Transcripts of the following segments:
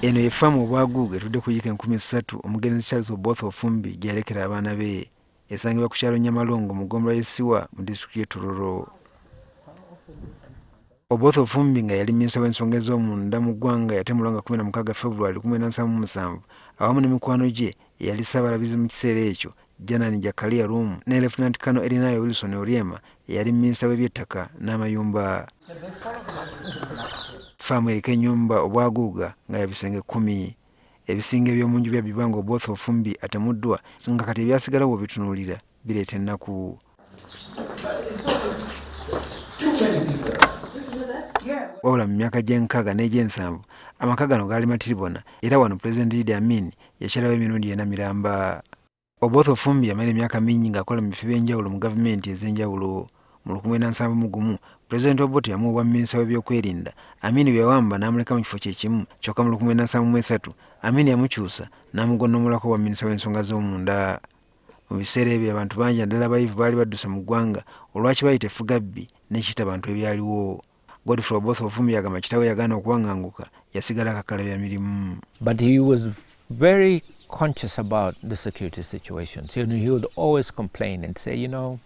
Eno ye faamu obwaguuga etudde ku yiika 13 omugenzi Charles Oboth Ofumbi gye yalekera abaana be. Esangibwa ku kyalo Nyamalongo mu ggombolola y'Essiwa mu disitulikiti y'e Tororo. Oboth Ofumbi nga yali minisita w'ensonga ez'omunda mu ggwanga yatemulwa nga 16 February 1977 awamu ne mikwano gye eyali Ssaabalabirizi mu kiseera ekyo Janan Luwum ne Lieutenant Colonel Erinayo Wilson Oryema eyali minisita w'ebyettaka n'amayumba. Faamu eriko ennyumba obwaguuga nga ya bisenge 10. Ebisinga eby'omunju byabbibwa nga Oboth Ofumbi atemuddwa nga kati ebyasigala bw'obitunuulira bireeta ennaku. Wabula mu myaka gy'enkaaga n'egy'ensanvu amaka gano gaali matiribona era wano Pulezidenti Amin yakyalawo emirundi 4 miramba. Oboth Ofumbi yamala emyaka mingi ng'akola mu bifo by'enjawulo mu gavumenti ez'enjawulo. Mu 1971 Pulezidenti Oboth yamuwa obwa minisita w'ebyokwerinda. Amin bwe yawamba n'amuleka mu kifo kye kimu kyokka mu 1973 Amin yamukyusa n'amugonnomulako obwa minisita w'ensonga z'omunda. Mu biseera ebyo abantu bangi naddala abayivu baali badduse mu ggwanga olwaki bayita effugabbi n'ekiyita abantu ebyaliwo. Godfrey Oboth Ofumbi yagamba kitaawe yagaana okuwaŋŋanguka yasigala akakalabya mirimu. But he was very conscious about the security situations. You know, he would always complain and say, you know,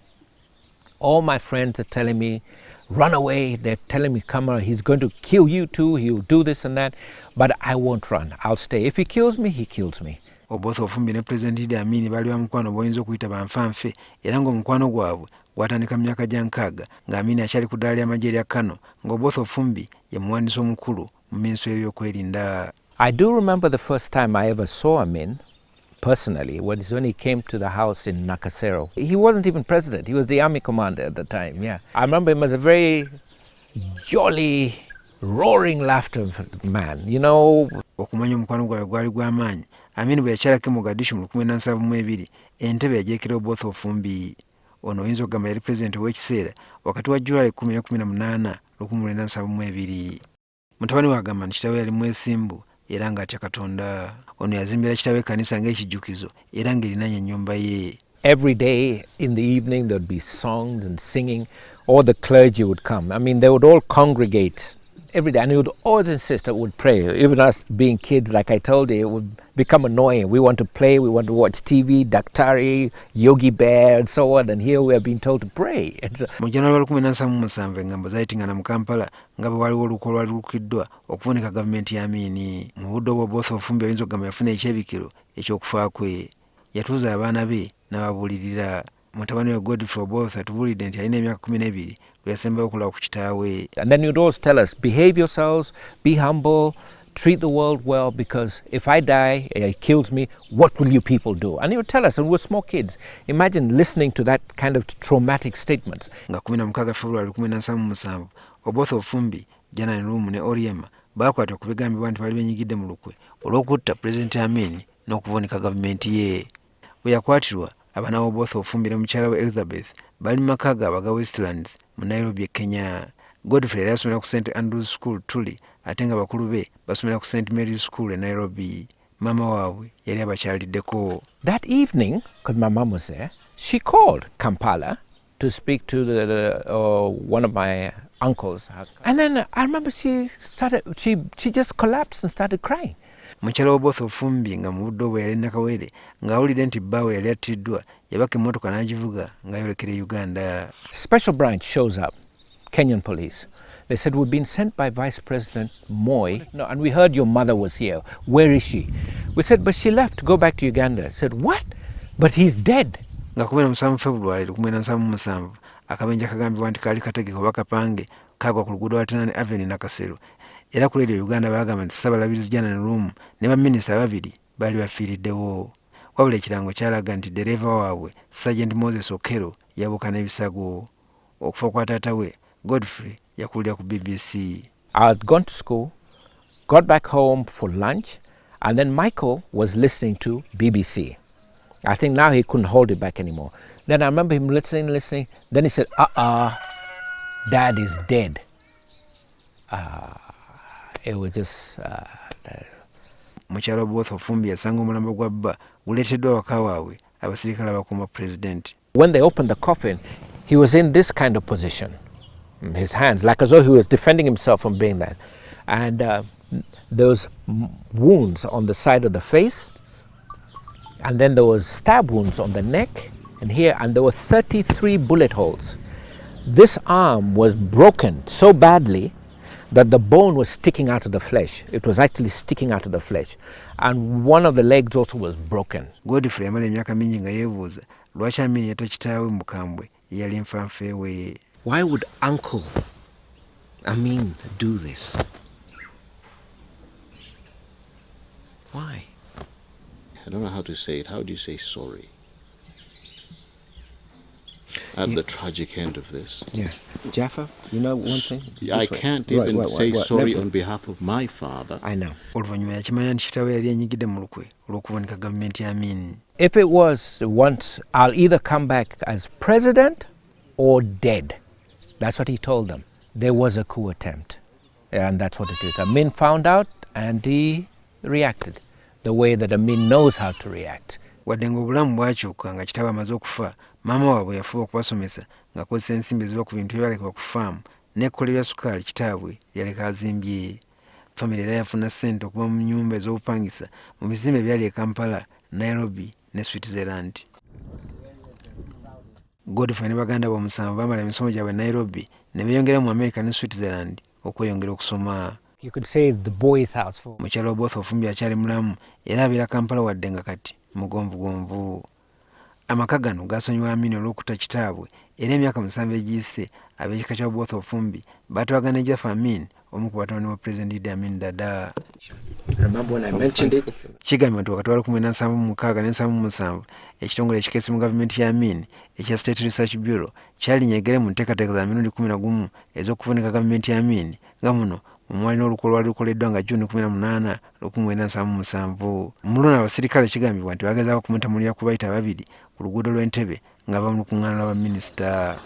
all my friends are telling me, run away. They're telling me, come on, he's going to kill you too. He'll do this and that. But I won't run. I'll stay. If he kills me, he kills me. Oboth Ofumbi ne Pulezidenti Amin baali bamukwano boyinza okuyita banfanfe era ng'omukwano gwabwe gwatandika mu myaka gya 6 nga Amin akyali ku ddaala ly'amagye erya Kano nga Oboth Ofumbi ye muwandiisi omukulu mu minisitule y'ebyokwerinda. I do remember the first time I ever saw Amin personally was when he came to the house in Nakasero. He wasn't even president. He was the army commander at the time. Yeah, I remember him as a very jolly, roaring laughter man. You know. Okumanya omukwano gwabwe gwali gw'amaanyi. Amin bwe yakyalako Mogadishu mu 1972 entebe yagyekera Oboth Ofumbi. Ono oyinza okugamba yali pulezidenti ow'ekiseera wakati wa July 10-18 1972. Mutabani we agamba nti kitaawe yali mwesimbu era ng'atya Katonda. Ono yazimbira kitaawe ekkanisa ng'ekijjukizo era ng'erinaanye ennyumba ye. Every day in the evening there would be songs and singing. All the clergy would come. I mean, they would all congregate every day, and he would always insist that we would pray. Even us being kids, like I told you, it would become annoying. We want to play, we want to watch TV, Daktari, Yogi Bear, and so on, and here we are being told to pray. Mu January 1977 engambo zayitingana mu Kampala nga bwe waliwo olukwe olwali lukiddwa okuvunika gavumenti ya Amin. Mu budde obwo Oboth Ofumbi oyinza okugamba yafuna ekyebikiro eky'okufa kwe. Yatuuza abaana be n'ababuulirira. Mutabani we Godfrey Oboth atubuulidde nti alina emyaka 12 lwe yasembayo okulaba ku kitaawe. And then you'd always tell us, behave yourselves, be humble, treat the world well, because if I die, he kills me, what will you people do? And he would tell us, and we're small kids. Imagine listening to that kind of traumatic statements. Nga 16 February 1977 Oboth Ofumbi, Janan Luwum ne Oryema baakwatwa ku bigambibwa nti bali benyigidde mu lukwe olw'okutta Pulezidenti Amin n'okuvuunika gavumenti ye. Bwe yakwatirwa abaana Oboth Ofumbi ne mukyala we Elizabeth bali mu maka gaabwe aga Westlands mu Nairobi, Kenya. Godfrey yali asomera ku St Andrews School Tuli ate nga bakulu be basomera ku St Mary's School e Nairobi. Mama waabwe yali abakyaliddeko. That evening, because my mom was there, she called Kampala to speak to one of my uncles. And then I remember she just collapsed and started crying. Mukyala Oboth Ofumbi nga mu budde obwo yali nakawere ng'awulidde nti bbaawe yali attiddwa yabaka emmotoka n'agivuga ng'ayolekera Uganda. Special branch shows up, Kenyan police. They said, we've been sent by Vice President Moi, no, and we heard your mother was here. Where is she? We said, but she left to go back to Uganda. I said, what? But he's dead. Nga 17 February 1977 akabenja kagambibwa nti kaali kategeka oba kapange kagwa ku luguudo lwa Tenane Avenue Nakasero. Era ku leediyo Uganda baagamba nti Ssaabalabirizi Janan Luwum ne baminisita babiri baali bafiiriddewo. Wabula ekirango kyalaga nti dereeva waabwe Sergeant Moses Okero yabuuka n'ebisago. Okufa kwa taata we Godfrey yakulira ku BBC. I had gone to school, got back home for lunch, and then Michael was listening to BBC. I think now he couldn't hold it back anymore. Then I remember him listening. Then he said, Dad is dead. It was just... Mukyala Oboth Ofumbi yasanga omulambo gwa bba guleeteddwa waka waabwe abasirikale abakuuma President. When they opened the coffin, he was in this kind of position. His hands, like as though he was defending himself from being that. And there was wounds on the side of the face, and then there was stab wounds on the neck and here, and there were 33 bullet holes. This arm was broken so badly that the bone was sticking out of the flesh. It was actually sticking out of the flesh. And one of the legs also was broken. Godfrey yamala emyaka mingi nga yeebuuza lwaki Amin yatta kitaawe mukambwe yali nfanfe we. Why would Uncle Amin do this? Why? I don't know how to say it. How do you say sorry? At the tragic end of this. Yeah. Jaffa, you know one thing? I can't even say sorry on behalf of my father. I know. Oluvannyuma yakimanya nti kitaawe yali enyigidde mu lukwe olw'okuvunika gavumenti ya Amin. If it was once, I'll either come back as president or dead. That's what he told them. There was a coup attempt. And that's what it is. Amin found out and he reacted the way that Amin knows how to react. Wadde ng'obulamu bwakyuka nga kitaawe amaze okufa, maama waabwe yafuba okubasomesa ng'akozesa ensimbi eziva ku bintu ebyabalekebwa ku faamu n'ekkola lya sukaali kitaabwe yaleka azimbye. Famire era yafuna ssente okuva mu nnyumba ez'obupangisa mu bizimbe ebyali e Kampala, Nairobi ne Switzerland. Godfrey ne baganda b'omusanvu baamala emisomo gyabwe Nairobi ne beeyongera mu America ne Switzerland okweyongera okusoma. You could say the boys' house for Mukyala Oboth Ofumbi akyali mulamu era abeera Kampala wadde nga kati mugonvugonvu. Amaka gano gaasonyiwa Amin olw'okutta kitaabwe era emyaka 7 egiyise ab'ekika kya Oboth Ofumbi baatwagana Jaffa Amin omu ku batabani wa Pulezidenti Amin dada. Remember when I mentioned it? Kigambibwa nti wakati wa 1976 ne 1977 ekitongole ekikeesi mu gavumenti ya Amin ekya State Research Bureau kyalinnyegere mu nteekateeka za mirundi 11 ez'okuvunika gavumenti ya Amin nga muno omwali n'olukwe lwali lukoleddwa nga June 18, 1977. Muluna abasirikale kigambibwa nti bagezaako okumutamulira ku bayita babiri ku luguudo lw'Entebbe nga bamukuŋŋaana lw'abaminisita.